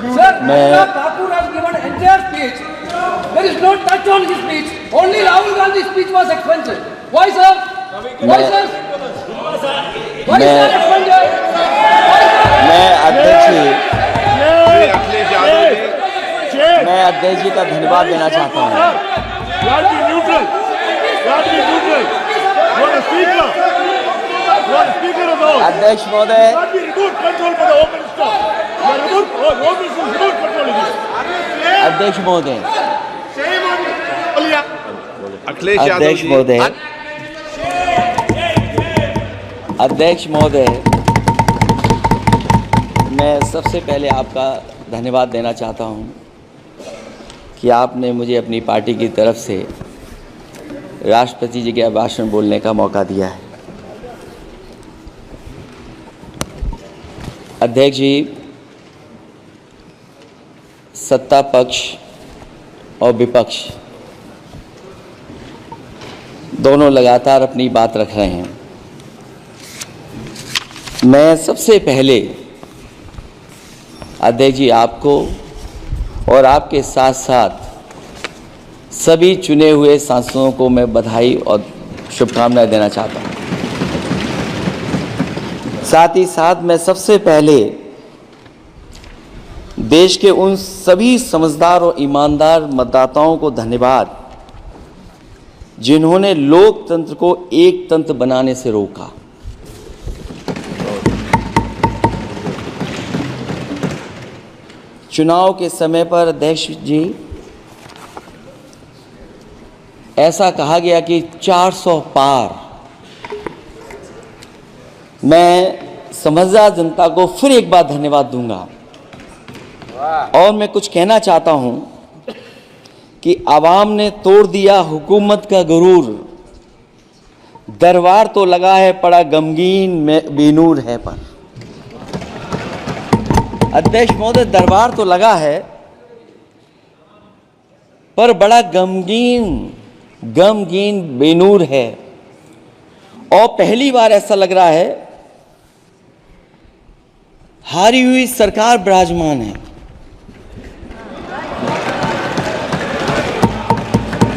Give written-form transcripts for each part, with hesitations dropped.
मैं Thakur has given entire speech. There is no touch on his speech. Only Rahul Gandhi's speech was expunged. Why, sir? Why, sir? Why, sir, expunged? मैं अध्यक्ष जी का धन्यवाद देना चाहता हूँ। अध्यक्ष महोदय, अध्यक्ष महोदय, अध्यक्ष महोदय, मैं सबसे पहले आपका धन्यवाद देना चाहता हूं कि आपने मुझे अपनी पार्टी की तरफ से राष्ट्रपति जी के भाषण बोलने का मौका दिया है। अध्यक्ष जी, सत्ता पक्ष और विपक्ष दोनों लगातार अपनी बात रख रहे हैं। मैं सबसे पहले अध्यक्ष जी आपको और आपके साथ साथ सभी चुने हुए सांसदों को मैं बधाई और शुभकामनाएं देना चाहता हूं। साथ ही साथ मैं सबसे पहले देश के उन सभी समझदार और ईमानदार मतदाताओं को धन्यवाद जिन्होंने लोकतंत्र को एक तंत्र बनाने से रोका। चुनाव के समय पर अध्यक्ष जी ऐसा कहा गया कि 400 पार। मैं समझदार जनता को फिर एक बार धन्यवाद दूंगा और मैं कुछ कहना चाहता हूं कि आवाम ने तोड़ दिया हुकूमत का गुरूर, दरबार तो लगा है पड़ा गमगीन में बेनूर है पर। अध्यक्ष महोदय, दरबार तो लगा है पर बड़ा गमगीन बेनूर है और पहली बार ऐसा लग रहा है हारी हुई सरकार विराजमान है।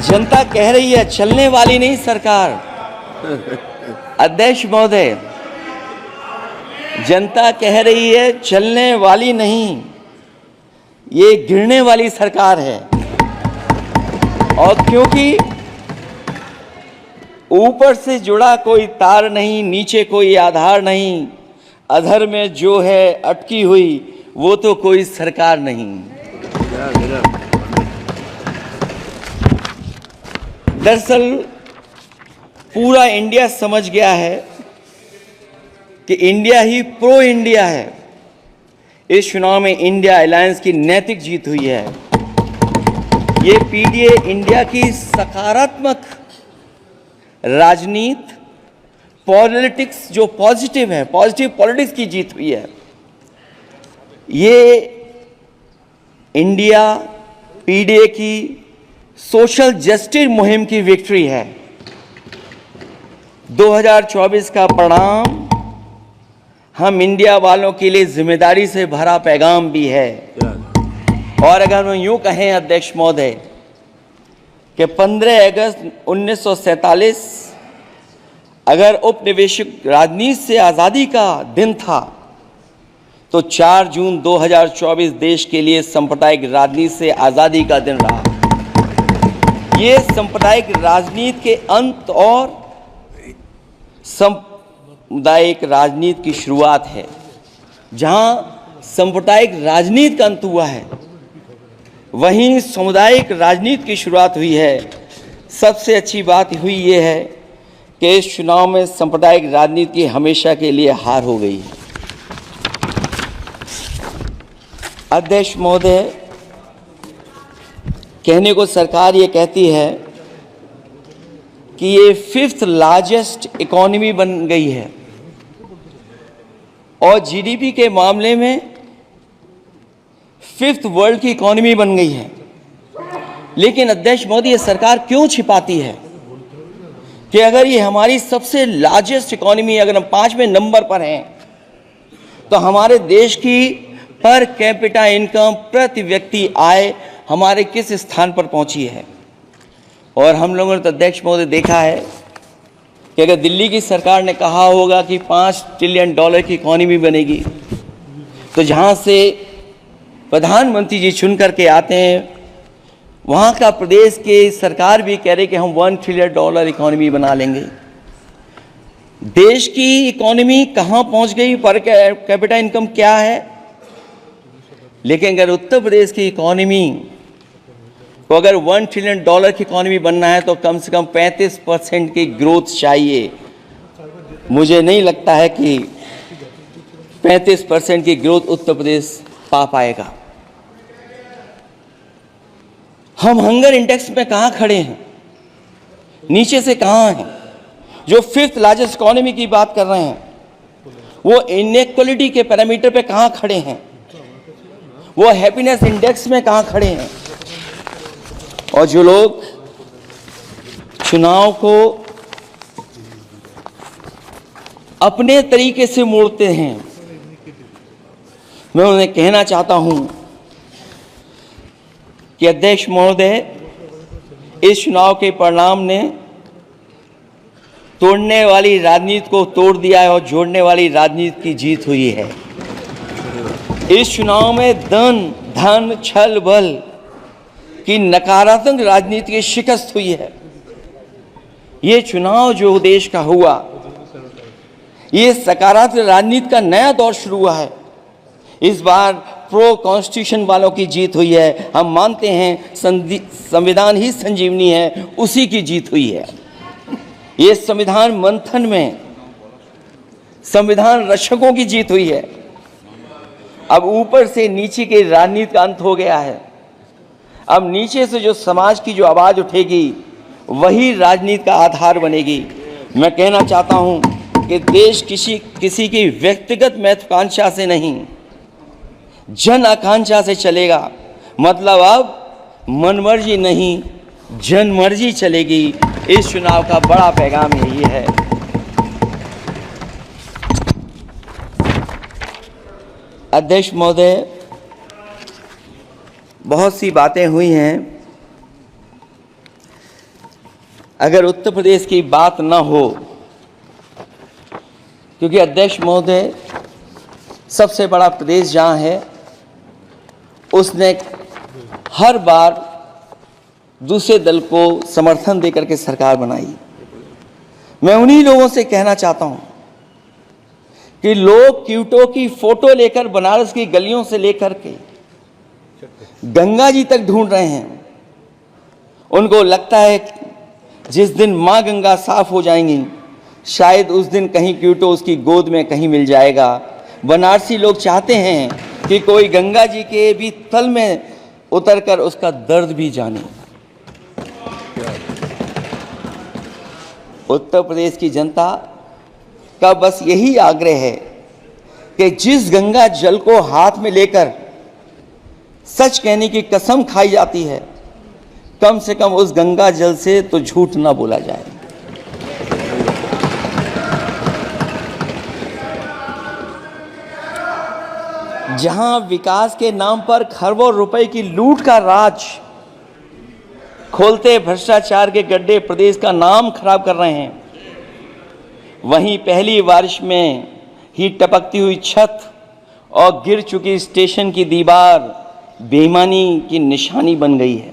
जनता कह रही है चलने वाली नहीं सरकार। अध्यक्ष महोदय, जनता कह रही है चलने वाली नहीं, ये गिरने वाली सरकार है। और क्योंकि ऊपर से जुड़ा कोई तार नहीं, नीचे कोई आधार नहीं, अधर में जो है अटकी हुई वो तो कोई सरकार नहीं। दरअसल पूरा इंडिया समझ गया है कि इंडिया ही प्रो इंडिया है। इस चुनाव में इंडिया अलायंस की नैतिक जीत हुई है। ये पीडीए इंडिया की सकारात्मक राजनीति, पॉलिटिक्स जो पॉजिटिव है, पॉजिटिव पॉलिटिक्स की जीत हुई है। ये इंडिया पीडीए की सोशल जस्टिस मुहिम की विक्ट्री है। 2024 का परिणाम हम इंडिया वालों के लिए जिम्मेदारी से भरा पैगाम भी है। और अगर हम यूं कहें अध्यक्ष महोदय कि 15 अगस्त 1947 अगर उपनिवेशिक राजनीति से आज़ादी का दिन था तो 4 जून 2024 देश के लिए सांप्रदायिक राजनीति से आज़ादी का दिन रहा। ये सांप्रदायिक राजनीति के अंत और सामुदायिक राजनीति की शुरुआत है। जहां सांप्रदायिक राजनीति का अंत हुआ है वहीं सामुदायिक राजनीति की शुरुआत हुई है। सबसे अच्छी बात हुई ये है कि इस चुनाव में सांप्रदायिक राजनीति की हमेशा के लिए हार हो गई। अध्यक्ष महोदय, कहने को सरकार ये कहती है कि ये 5th लार्जेस्ट इकोनॉमी बन गई है और जीडीपी के मामले में 5th वर्ल्ड की इकोनॉमी बन गई है। लेकिन अध्यक्ष मोदी, ये सरकार क्यों छिपाती है कि अगर ये हमारी सबसे लार्जेस्ट इकोनॉमी, अगर हम 5वें नंबर पर हैं तो हमारे देश की पर कैपिटा इनकम प्रति व्यक्ति आय हमारे किस स्थान पर पहुंची है। और हम लोगों ने तो अध्यक्ष महोदय देखा है कि अगर दिल्ली की सरकार ने कहा होगा कि $5 ट्रिलियन की इकॉनमी बनेगी, तो जहां से प्रधानमंत्री जी चुन करके आते हैं वहाँ का प्रदेश के सरकार भी कह रहे कि हम $1 ट्रिलियन इकॉनमी बना लेंगे। देश की इकॉनमी कहाँ पहुँच गई, पर कैपिटा इनकम क्या है। लेकिन अगर उत्तर प्रदेश की इकॉनमी को अगर $1 ट्रिलियन की इकॉनमी बनना है तो कम से कम 35% की ग्रोथ चाहिए। मुझे नहीं लगता है कि 35% की ग्रोथ उत्तर प्रदेश पा पाएगा। हम हंगर इंडेक्स में कहाँ खड़े हैं, नीचे से कहाँ हैं। जो 5th लार्जेस्ट इकॉनमी की बात कर रहे हैं वो इनइक्वालिटी के पैरामीटर पे कहाँ खड़े हैं, वो हैप्पीनेस इंडेक्स में कहाँ खड़े हैं। और जो लोग चुनाव को अपने तरीके से मोड़ते हैं, मैं उन्हें कहना चाहता हूं कि अध्यक्ष महोदय, इस चुनाव के परिणाम ने तोड़ने वाली राजनीति को तोड़ दिया है और जोड़ने वाली राजनीति की जीत हुई है। इस चुनाव में धन छल बल की नकारात्मक राजनीति की शिकस्त हुई है। ये चुनाव जो देश का हुआ, ये सकारात्मक राजनीति का नया दौर शुरू हुआ है। इस बार प्रो कॉन्स्टिट्यूशन वालों की जीत हुई है। हम मानते हैं संविधान ही संजीवनी है, उसी की जीत हुई है। ये संविधान मंथन में संविधान रक्षकों की जीत हुई है। अब ऊपर से नीचे की राजनीति का अंत हो गया है। अब नीचे से जो समाज की जो आवाज उठेगी वही राजनीति का आधार बनेगी। मैं कहना चाहता हूं कि देश किसी की व्यक्तिगत महत्वाकांक्षा से नहीं, जन आकांक्षा से चलेगा। मतलब अब मनमर्जी नहीं, जनमर्जी चलेगी। इस चुनाव का बड़ा पैगाम यही है। अध्यक्ष महोदय, बहुत सी बातें हुई हैं। अगर उत्तर प्रदेश की बात न हो, क्योंकि अध्यक्ष महोदय सबसे बड़ा प्रदेश जहां है उसने हर बार दूसरे दल को समर्थन देकर के सरकार बनाई। मैं उन्हीं लोगों से कहना चाहता हूं कि लोग क्यूटो की फोटो लेकर बनारस की गलियों से लेकर के गंगा जी तक ढूंढ रहे हैं। उनको लगता है जिस दिन मां गंगा साफ हो जाएंगी, शायद उस दिन कहीं क्यूटो उसकी गोद में कहीं मिल जाएगा। बनारसी लोग चाहते हैं कि कोई गंगा जी के भी तल में उतरकर उसका दर्द भी जाने। उत्तर प्रदेश की जनता का बस यही आग्रह है कि जिस गंगा जल को हाथ में लेकर सच कहने की कसम खाई जाती है, कम से कम उस गंगा जल से तो झूठ ना बोला जाए। जहां विकास के नाम पर खरबों रुपए की लूट का राज खोलते भ्रष्टाचार के गड्ढे प्रदेश का नाम खराब कर रहे हैं, वहीं पहली बारिश में ही टपकती हुई छत और गिर चुकी स्टेशन की दीवार बेईमानी की निशानी बन गई है।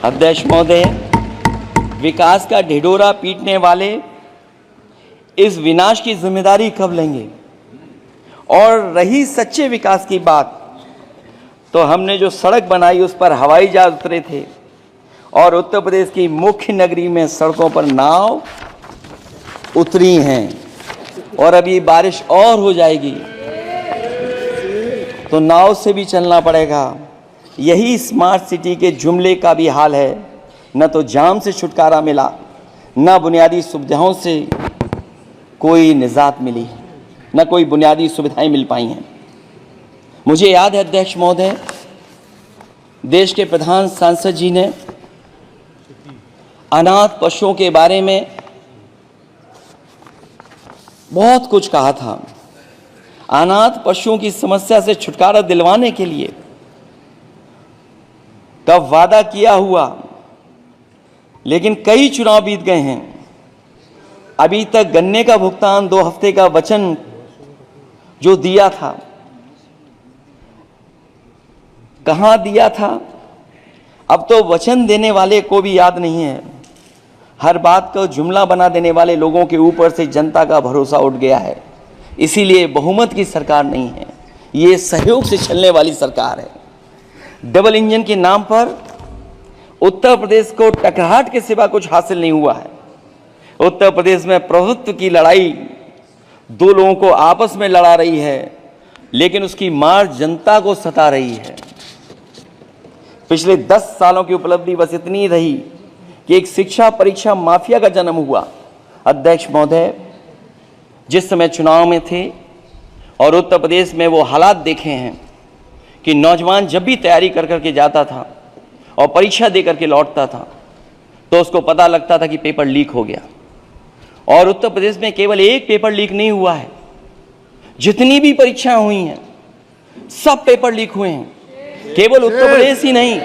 अध्यक्ष महोदय, विकास का ढिढोरा पीटने वाले इस विनाश की जिम्मेदारी कब लेंगे? और रही सच्चे विकास की बात, तो हमने जो सड़क बनाई उस पर हवाई जहाज उतरे थे और उत्तर प्रदेश की मुख्य नगरी में सड़कों पर नाव उतरी हैं। और अभी बारिश और हो जाएगी तो नाव से भी चलना पड़ेगा। यही स्मार्ट सिटी के जुमले का भी हाल है। न तो जाम से छुटकारा मिला, न बुनियादी सुविधाओं से कोई निजात मिली, न कोई बुनियादी सुविधाएं मिल पाई हैं। मुझे याद है अध्यक्ष महोदय, देश के प्रधान सांसद जी ने अनाथ पशुओं के बारे में बहुत कुछ कहा था। अनाथ पशुओं की समस्या से छुटकारा दिलवाने के लिए कब वादा किया हुआ, लेकिन कई चुनाव बीत गए हैं, अभी तक गन्ने का भुगतान 2 हफ्ते का वचन जो दिया था, कहां दिया था? अब तो वचन देने वाले को भी याद नहीं है। हर बात को जुमला बना देने वाले लोगों के ऊपर से जनता का भरोसा उठ गया है। इसीलिए बहुमत की सरकार नहीं है, ये सहयोग से चलने वाली सरकार है। डबल इंजन के नाम पर उत्तर प्रदेश को टकराहट के सिवा कुछ हासिल नहीं हुआ है। उत्तर प्रदेश में प्रभुत्व की लड़ाई 2 लोगों को आपस में लड़ा रही है, लेकिन उसकी मार जनता को सता रही है। पिछले 10 सालों की उपलब्धि बस इतनी रही कि एक शिक्षा परीक्षा माफिया का जन्म हुआ। अध्यक्ष महोदय, जिस समय चुनाव में थे और उत्तर प्रदेश में वो हालात देखे हैं कि नौजवान जब भी तैयारी कर करके जाता था और परीक्षा दे करके लौटता था तो उसको पता लगता था कि पेपर लीक हो गया। और उत्तर प्रदेश में केवल एक पेपर लीक नहीं हुआ है, जितनी भी परीक्षाएं हुई हैं सब पेपर लीक हुए हैं। केवल उत्तर प्रदेश ही नहीं,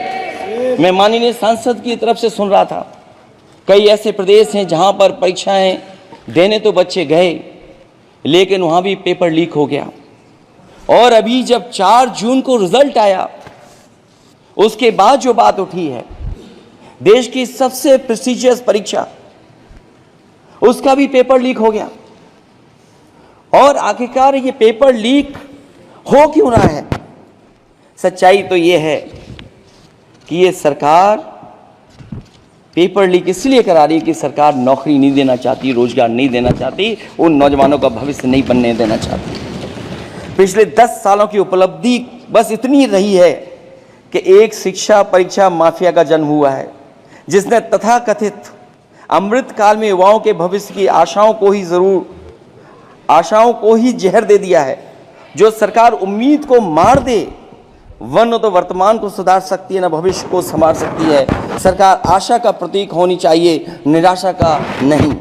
मैं माननीय सांसद की तरफ से सुन रहा था, कई ऐसे प्रदेश हैं जहां पर परीक्षाएं देने तो बच्चे गए, लेकिन वहां भी पेपर लीक हो गया। और अभी जब 4 जून को रिजल्ट आया, उसके बाद जो बात उठी है, देश की सबसे प्रेस्टिजियस परीक्षा, उसका भी पेपर लीक हो गया। और आखिरकार ये पेपर लीक हो क्यों रहा है? सच्चाई तो ये है कि ये सरकार पेपर लीक इसलिए करा रही है कि सरकार नौकरी नहीं देना चाहती, रोजगार नहीं देना चाहती, उन नौजवानों का भविष्य नहीं बनने देना चाहती। पिछले 10 सालों की उपलब्धि बस इतनी रही है कि एक शिक्षा परीक्षा माफिया का जन्म हुआ है, जिसने तथाकथित अमृत काल में युवाओं के भविष्य की आशाओं को ही जहर दे दिया है। जो सरकार उम्मीद को मार दे, वह न तो वर्तमान को सुधार सकती है, न भविष्य को संवार सकती है। सरकार आशा का प्रतीक होनी चाहिए, निराशा का नहीं।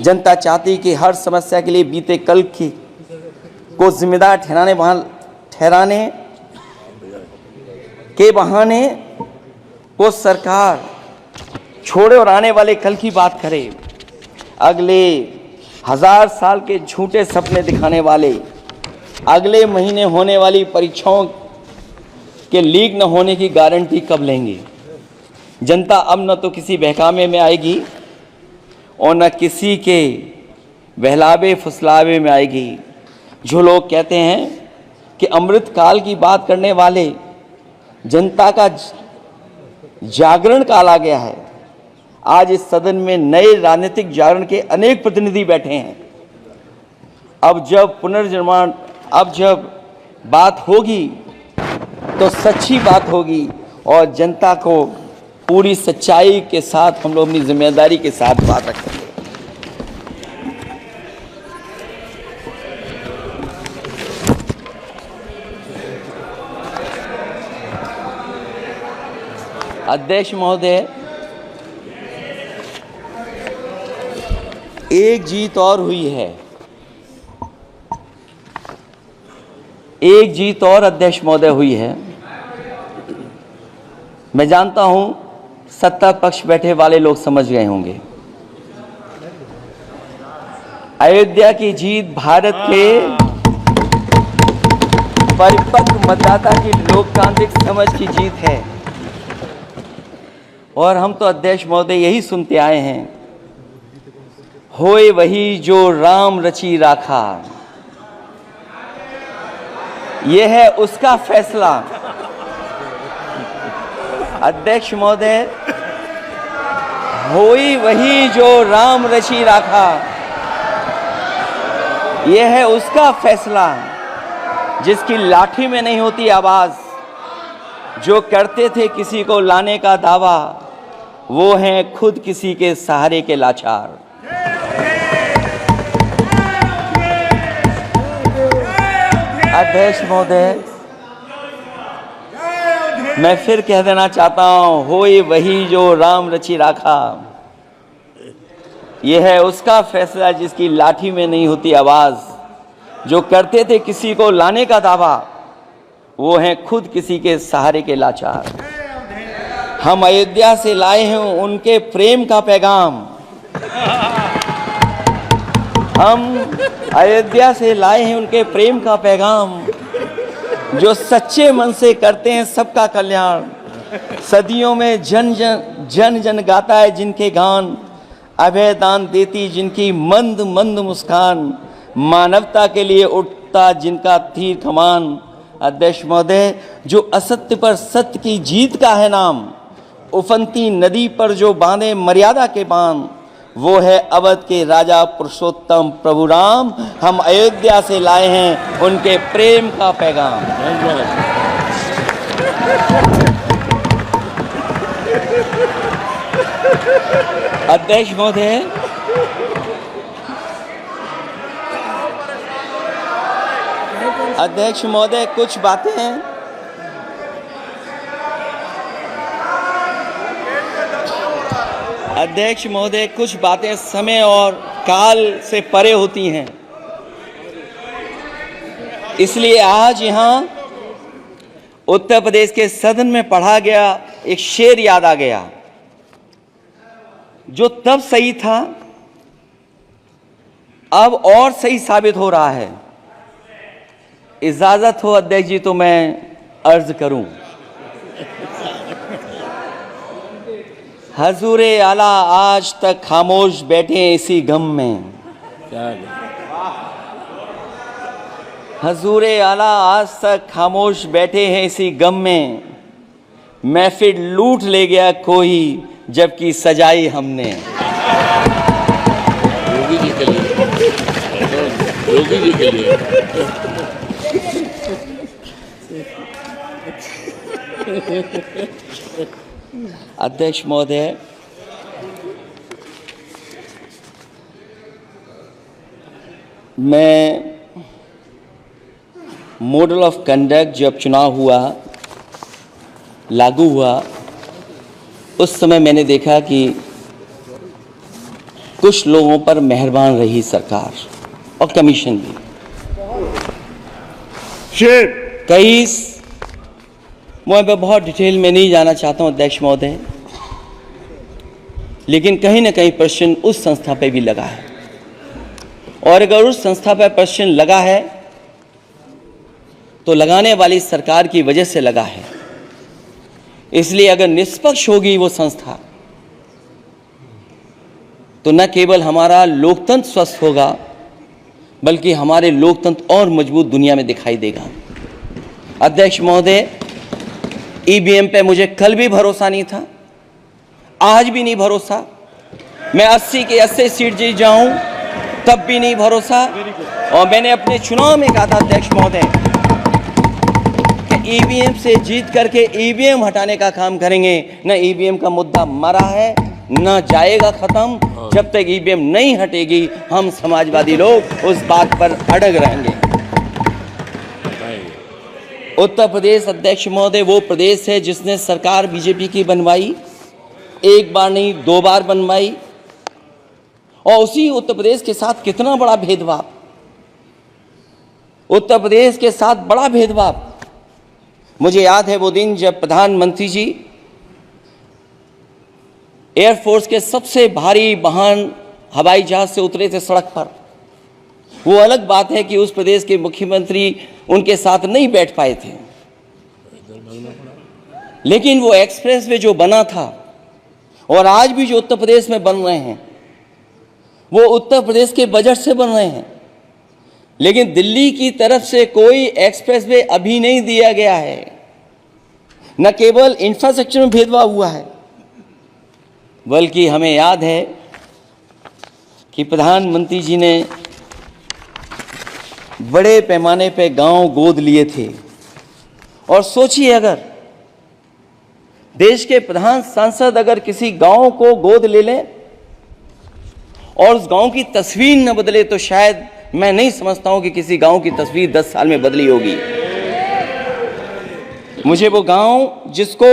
जनता चाहती कि हर समस्या के लिए बीते कल को जिम्मेदार ठहराने के बहाने को सरकार छोड़े और आने वाले कल की बात करे। अगले 1000 साल के झूठे सपने दिखाने वाले अगले महीने होने वाली परीक्षाओं के लीक न होने की गारंटी कब लेंगे? जनता अब न तो किसी बहकावे में आएगी और न किसी के बहलावे फुसलावे में आएगी। जो लोग कहते हैं कि अमृत काल की बात करने वाले जनता का जागरण काल आ गया है, आज इस सदन में नए राजनीतिक जागरण के अनेक प्रतिनिधि बैठे हैं। अब जब बात होगी तो सच्ची बात होगी और जनता को पूरी सच्चाई के साथ हम लोग अपनी जिम्मेदारी के साथ बात रखेंगे। अध्यक्ष महोदय, एक जीत और हुई है, एक जीत और अध्यक्ष महोदय हुई है। मैं जानता हूं सत्ता पक्ष बैठे वाले लोग समझ गए होंगे। अयोध्या की जीत भारत के परिपक्व मतदाता की लोकतांत्रिक समझ की जीत है। और हम तो अध्यक्ष महोदय यही सुनते आए हैं, होए वही जो राम रची राखा, यह है उसका फैसला। अध्यक्ष महोदय, होई वही जो राम रची राखा, यह है उसका फैसला। जिसकी लाठी में नहीं होती आवाज, जो करते थे किसी को लाने का दावा, वो हैं खुद किसी के सहारे के लाचार। अध्यक्ष महोदय, मैं फिर कह देना चाहता हूं, होए वही जो राम रची राखा, यह है उसका फैसला। जिसकी लाठी में नहीं होती आवाज, जो करते थे किसी को लाने का दावा, वो हैं खुद किसी के सहारे के लाचार। हम अयोध्या से लाए हैं उनके प्रेम का पैगाम, हम अयोध्या से लाए हैं उनके प्रेम का पैगाम, जो सच्चे मन से करते हैं सबका कल्याण। सदियों में जन जन गाता है जिनके गान, अभय दान देती जिनकी मंद मंद मुस्कान, मानवता के लिए उठता जिनका तीर कमान। अध्यक्ष महोदय, जो असत्य पर सत्य की जीत का है नाम, उफनती नदी पर जो बांधे मर्यादा के बांध, वो है अवध के राजा पुरुषोत्तम प्रभु राम। हम अयोध्या से लाए हैं उनके प्रेम का पैगाम। अध्यक्ष महोदय, अध्यक्ष महोदय, कुछ बातें हैं। अध्यक्ष महोदय, कुछ बातें समय और काल से परे होती हैं, इसलिए आज यहाँ उत्तर प्रदेश के सदन में पढ़ा गया एक शेर याद आ गया, जो तब सही था अब और सही साबित हो रहा है। इजाजत हो अध्यक्ष जी तो मैं अर्ज करूं। हजूरे आला आज तक खामोश बैठे हैं इसी गम में, हजूरे आला आज तक खामोश बैठे हैं इसी गम में, महफिल लूट ले गया कोई जबकि सजाई हमने। योगी जी के लिए, योगी जी के लिए। अध्यक्ष महोदय, मैं मॉडल ऑफ कंडक्ट जब चुनाव हुआ, लागू हुआ, उस समय मैंने देखा कि कुछ लोगों पर मेहरबान रही सरकार और कमीशन भी। कई, मैं बहुत डिटेल में नहीं जाना चाहता हूं अध्यक्ष महोदय, लेकिन कहीं ना कहीं प्रश्न उस संस्था पे भी लगा है, और अगर उस संस्था पर प्रश्न लगा है तो लगाने वाली सरकार की वजह से लगा है। इसलिए अगर निष्पक्ष होगी वो संस्था तो न केवल हमारा लोकतंत्र स्वस्थ होगा, बल्कि हमारे लोकतंत्र और मजबूत दुनिया में दिखाई देगा। अध्यक्ष महोदय, ईवीएम पे मुझे कल भी भरोसा नहीं था, आज भी नहीं भरोसा। मैं 80 के 80 सीट जीत जाऊं तब भी नहीं भरोसा। और मैंने अपने चुनाव में कहा था अध्यक्ष महोदय कि ईवीएम से जीत करके ईवीएम हटाने का काम करेंगे। न ईवीएम का मुद्दा मरा है, न जाएगा खत्म। जब तक ईवीएम नहीं हटेगी हम समाजवादी लोग उस बात पर अड़ग रहेंगे। उत्तर प्रदेश अध्यक्ष महोदय वो प्रदेश है जिसने सरकार बीजेपी की बनवाई, एक बार नहीं 2 बार बनवाई, और उसी उत्तर प्रदेश के साथ कितना बड़ा भेदभाव, उत्तर प्रदेश के साथ बड़ा भेदभाव। मुझे याद है वो दिन जब प्रधानमंत्री जी एयरफोर्स के सबसे भारी वाहन हवाई जहाज से उतरे थे सड़क पर। वो अलग बात है कि उस प्रदेश के मुख्यमंत्री उनके साथ नहीं बैठ पाए थे, लेकिन वो एक्सप्रेसवे जो बना था और आज भी जो उत्तर प्रदेश में बन रहे हैं वो उत्तर प्रदेश के बजट से बन रहे हैं। लेकिन दिल्ली की तरफ से कोई एक्सप्रेसवे अभी नहीं दिया गया है। न केवल इंफ्रास्ट्रक्चर में भेदभाव हुआ है, बल्कि हमें याद है कि प्रधानमंत्री जी ने बड़े पैमाने पे गांव गोद लिए थे। और सोचिए, अगर देश के प्रधान सांसद अगर किसी गांव को गोद ले लें और उस गांव की तस्वीर न बदले, तो शायद मैं नहीं समझता हूं कि किसी गांव की तस्वीर 10 साल में बदली होगी। मुझे वो गांव जिसको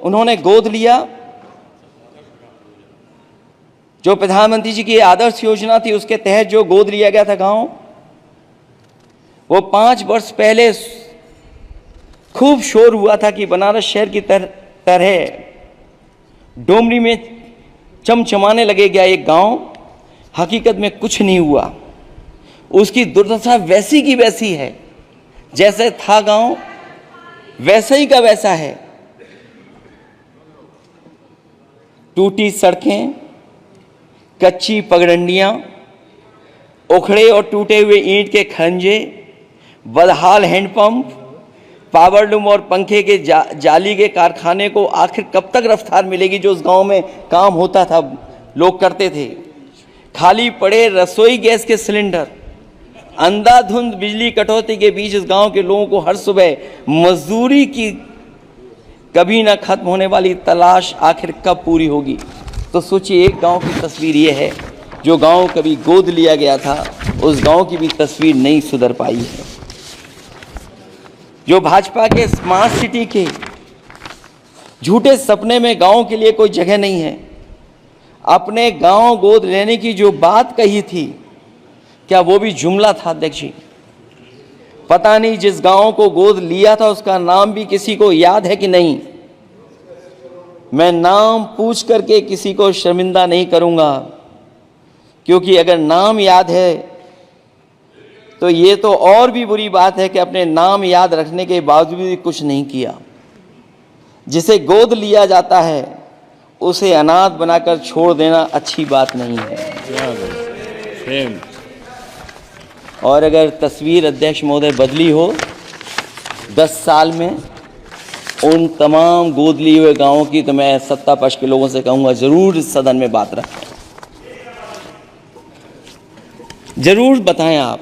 उन्होंने गोद लिया, जो प्रधानमंत्री जी की आदर्श योजना थी उसके तहत जो गोद लिया गया था गांव, वो 5 वर्ष पहले खूब शोर हुआ था कि बनारस शहर की तरह डोमरी में चमचमाने लगेगा एक गांव। हकीकत में कुछ नहीं हुआ। उसकी दुर्दशा वैसी की वैसी है, जैसे था गांव वैसा ही का वैसा है। टूटी सड़कें, कच्ची पगडंडियां, उखड़े और टूटे हुए ईंट के खंजे, बदहाल हैंडपंप, पावरलूम और पंखे के जाली के कारखाने को आखिर कब तक रफ्तार मिलेगी जो उस गांव में काम होता था, लोग करते थे। खाली पड़े रसोई गैस के सिलेंडर, अंधाधुंध बिजली कटौती के बीच इस गांव के लोगों को हर सुबह मजदूरी की कभी ना खत्म होने वाली तलाश आखिर कब पूरी होगी। तो सोचिए, एक गांव की तस्वीर ये है। जो गांव कभी गोद लिया गया था, उस गांव की भी तस्वीर नहीं सुधर पाई है। जो भाजपा के स्मार्ट सिटी के झूठे सपने में गांव के लिए कोई जगह नहीं है। अपने गांव गोद लेने की जो बात कही थी, क्या वो भी जुमला था अध्यक्ष जी? पता नहीं जिस गांव को गोद लिया था उसका नाम भी किसी को याद है कि नहीं। मैं नाम पूछ करके किसी को शर्मिंदा नहीं करूंगा, क्योंकि अगर नाम याद है तो ये तो और भी बुरी बात है कि अपने नाम याद रखने के बावजूद भी कुछ नहीं किया। जिसे गोद लिया जाता है उसे अनाथ बनाकर छोड़ देना अच्छी बात नहीं है। और अगर तस्वीर अध्यक्ष महोदय बदली हो 10 साल में उन तमाम गोद लिए हुए गांवों की, तो मैं सत्ता पक्ष के लोगों से कहूंगा जरूर इस सदन में बात रखें, जरूर बताएं आप।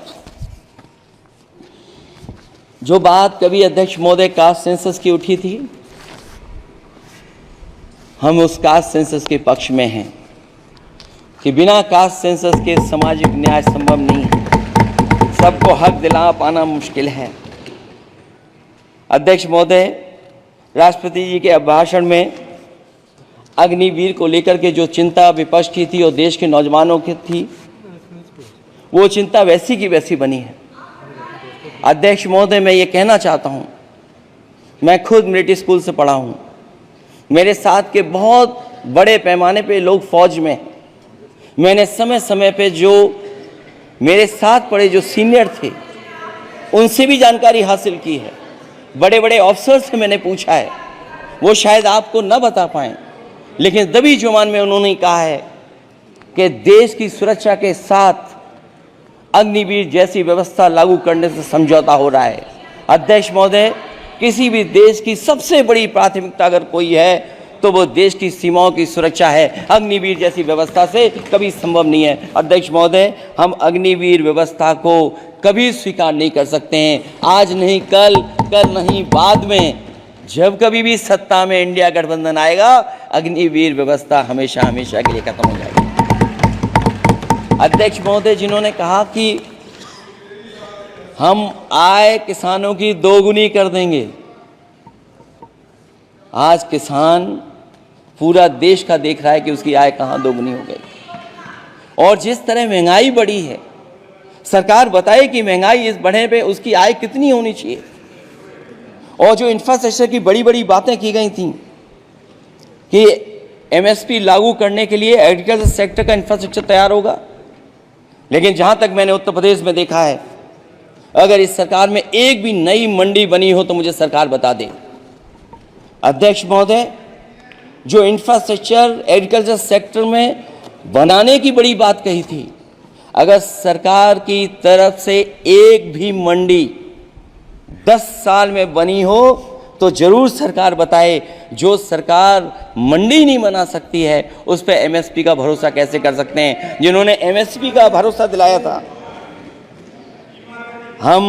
जो बात कभी अध्यक्ष महोदय कास्ट सेंसस की उठी थी, हम उस कास्ट सेंसस के पक्ष में हैं कि बिना कास्ट सेंसस के सामाजिक न्याय संभव नहीं है। सबको हक दिला पाना मुश्किल है। अध्यक्ष महोदय, राष्ट्रपति जी के अभिभाषण में अग्निवीर को लेकर के जो चिंता विपक्ष की थी और देश के नौजवानों की थी, वो चिंता वैसी की वैसी बनी है। अध्यक्ष महोदय, मैं ये कहना चाहता हूँ, मैं खुद मिलिट्री स्कूल से पढ़ा हूँ। मेरे साथ के बहुत बड़े पैमाने पे लोग फौज में हैं। मैंने समय समय पे जो मेरे साथ पढ़े जो सीनियर थे उनसे भी जानकारी हासिल की है। बड़े बड़े ऑफिसर से मैंने पूछा है, वो शायद आपको न बता पाएं, लेकिन दबी जुबान में उन्होंने कहा है कि देश की सुरक्षा के साथ अग्निवीर जैसी व्यवस्था लागू करने से समझौता हो रहा है। अध्यक्ष महोदय, किसी भी देश की सबसे बड़ी प्राथमिकता अगर कोई है तो वो देश की सीमाओं की सुरक्षा है। अग्निवीर जैसी व्यवस्था से कभी संभव नहीं है। अध्यक्ष महोदय, हम अग्निवीर व्यवस्था को कभी स्वीकार नहीं कर सकते हैं। आज नहीं कल, कल नहीं बाद में, जब कभी भी सत्ता में इंडिया गठबंधन आएगा, अग्निवीर व्यवस्था हमेशा हमेशा के लिए खत्म हो जाएगी। अध्यक्ष महोदय, जिन्होंने कहा कि हम आय किसानों की दोगुनी कर देंगे, आज किसान पूरा देश का देख रहा है कि उसकी आय कहां दोगुनी हो गई। और जिस तरह महंगाई बढ़ी है, सरकार बताए कि महंगाई इस बढ़ने पे उसकी आय कितनी होनी चाहिए। और जो इंफ्रास्ट्रक्चर की बड़ी बड़ी बातें की गई थी कि एमएसपी लागू करने के लिए एग्रीकल्चर सेक्टर का इंफ्रास्ट्रक्चर तैयार होगा, लेकिन जहां तक मैंने उत्तर प्रदेश में देखा है, अगर इस सरकार में एक भी नई मंडी बनी हो तो मुझे सरकार बता दे। अध्यक्ष महोदय, जो इंफ्रास्ट्रक्चर एग्रीकल्चर सेक्टर में बनाने की बड़ी बात कही थी, अगर सरकार की तरफ से एक भी मंडी 10 साल में बनी हो तो जरूर सरकार बताए। जो सरकार मंडी नहीं बना सकती है उस पर एमएसपी का भरोसा कैसे कर सकते हैं? जिन्होंने एमएसपी का भरोसा दिलाया था। हम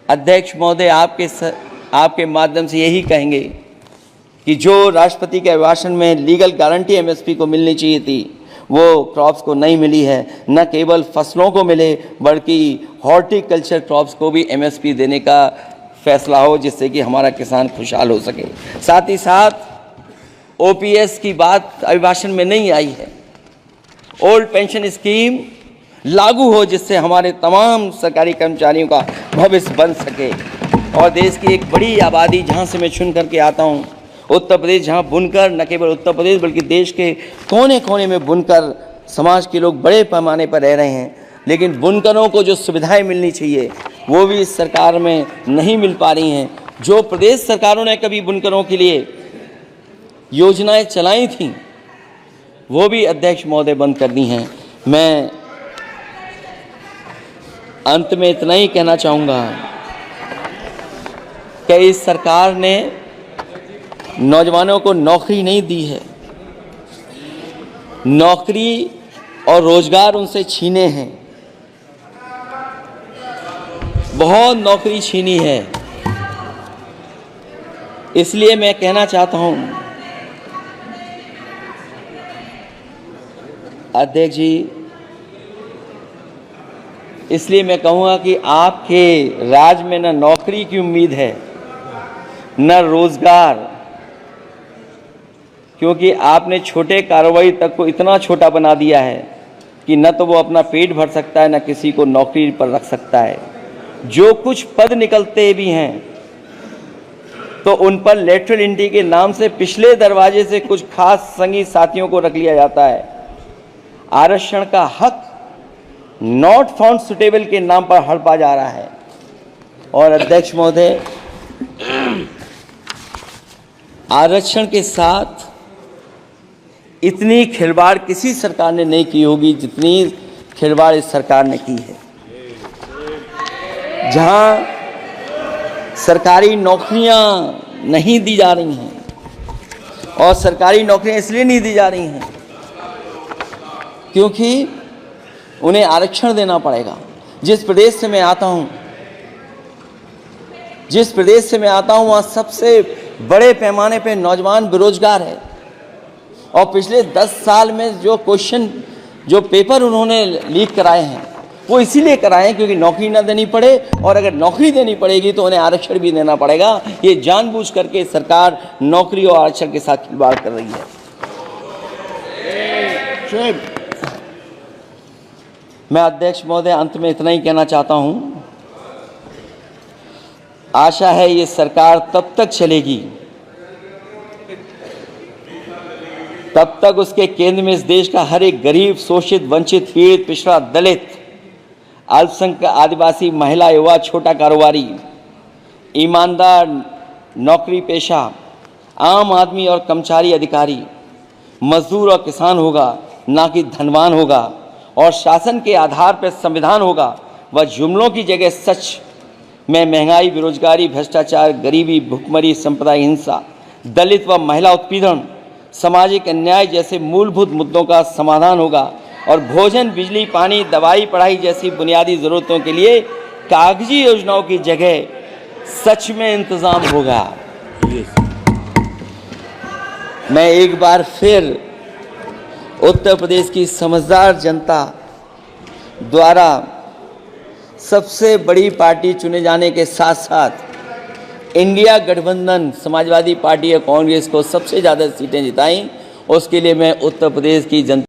अध्यक्ष महोदय आपके माध्यम से यही कहेंगे कि जो राष्ट्रपति के अभिभाषण में लीगल गारंटी एमएसपी को मिलनी चाहिए थी, वो क्रॉप्स को नहीं मिली है। न केवल फसलों को मिले बल्कि हॉर्टिकल्चर क्रॉप्स को भी एमएसपी देने का फैसला हो, जिससे कि हमारा किसान खुशहाल हो सके। साथ ही साथ ओपीएस की बात अभिभाषण में नहीं आई है। ओल्ड पेंशन स्कीम लागू हो, जिससे हमारे तमाम सरकारी कर्मचारियों का भविष्य बन सके। और देश की एक बड़ी आबादी जहाँ से मैं चुन करके आता हूँ, उत्तर प्रदेश, जहाँ बुनकर न केवल उत्तर प्रदेश बल्कि देश के कोने कोने में बुनकर समाज के लोग बड़े पैमाने पर रह रहे हैं, लेकिन बुनकरों को जो सुविधाएं मिलनी चाहिए वो भी इस सरकार में नहीं मिल पा रही हैं। जो प्रदेश सरकारों ने कभी बुनकरों के लिए योजनाएं चलाई थीं वो भी अध्यक्ष महोदय बंद कर दी हैं। मैं अंत में इतना ही कहना चाहूँगा कि इस सरकार ने नौजवानों को नौकरी नहीं दी है, नौकरी और रोजगार उनसे छीने हैं, बहुत नौकरी छीनी है। इसलिए मैं कहना चाहता हूं अध्यक्ष जी, इसलिए मैं कहूँगा कि आपके राज्य में न नौकरी की उम्मीद है न रोजगार, क्योंकि आपने छोटे कारोबारी तक को इतना छोटा बना दिया है कि न तो वो अपना पेट भर सकता है न किसी को नौकरी पर रख सकता है। जो कुछ पद निकलते भी हैं तो उन पर लेटरल एंट्री के नाम से पिछले दरवाजे से कुछ खास संगी साथियों को रख लिया जाता है। आरक्षण का हक नॉट फाउंड सुटेबल के नाम पर हड़पा जा रहा है। और अध्यक्ष महोदय, आरक्षण के साथ इतनी खिलवाड़ किसी सरकार ने नहीं की होगी जितनी खिलवाड़ इस सरकार ने की है। जहां सरकारी नौकरियां नहीं दी जा रही हैं, और सरकारी नौकरियां इसलिए नहीं दी जा रही हैं क्योंकि उन्हें आरक्षण देना पड़ेगा। जिस प्रदेश से मैं आता हूं वहाँ सबसे बड़े पैमाने पे नौजवान बेरोजगार है। और पिछले 10 साल में जो क्वेश्चन, जो पेपर उन्होंने लीक कराए हैं वो इसीलिए कराए हैं क्योंकि नौकरी ना देनी पड़े, और अगर नौकरी देनी पड़ेगी तो उन्हें आरक्षण भी देना पड़ेगा। ये जानबूझ करके सरकार नौकरी और आरक्षण के साथ खिलवाड़ कर रही है। मैं अध्यक्ष महोदय अंत में इतना ही कहना चाहता हूं, आशा है ये सरकार तब तक चलेगी तब तक उसके केंद्र में इस देश का हर एक गरीब, शोषित, वंचित, पीड़ित, पिछड़ा, दलित, अल्पसंख्यक, आदिवासी, महिला, युवा, छोटा कारोबारी, ईमानदार, नौकरी पेशा, आम आदमी और कर्मचारी, अधिकारी, मजदूर और किसान होगा, ना कि धनवान होगा। और शासन के आधार पर संविधान होगा। वह जुमलों की जगह सच में महंगाई, बेरोजगारी, भ्रष्टाचार, गरीबी, भुखमरी, सांप्रदायिक हिंसा, दलित व महिला उत्पीड़न, सामाजिक अन्याय जैसे मूलभूत मुद्दों का समाधान होगा। और भोजन, बिजली, पानी, दवाई, पढ़ाई जैसी बुनियादी ज़रूरतों के लिए कागजी योजनाओं की जगह सच में इंतज़ाम होगा। मैं एक बार फिर उत्तर प्रदेश की समझदार जनता द्वारा सबसे बड़ी पार्टी चुने जाने के साथ साथ इंडिया गठबंधन समाजवादी पार्टी और कांग्रेस को सबसे ज़्यादा सीटें जिताई, उसके लिए मैं उत्तर प्रदेश की जनता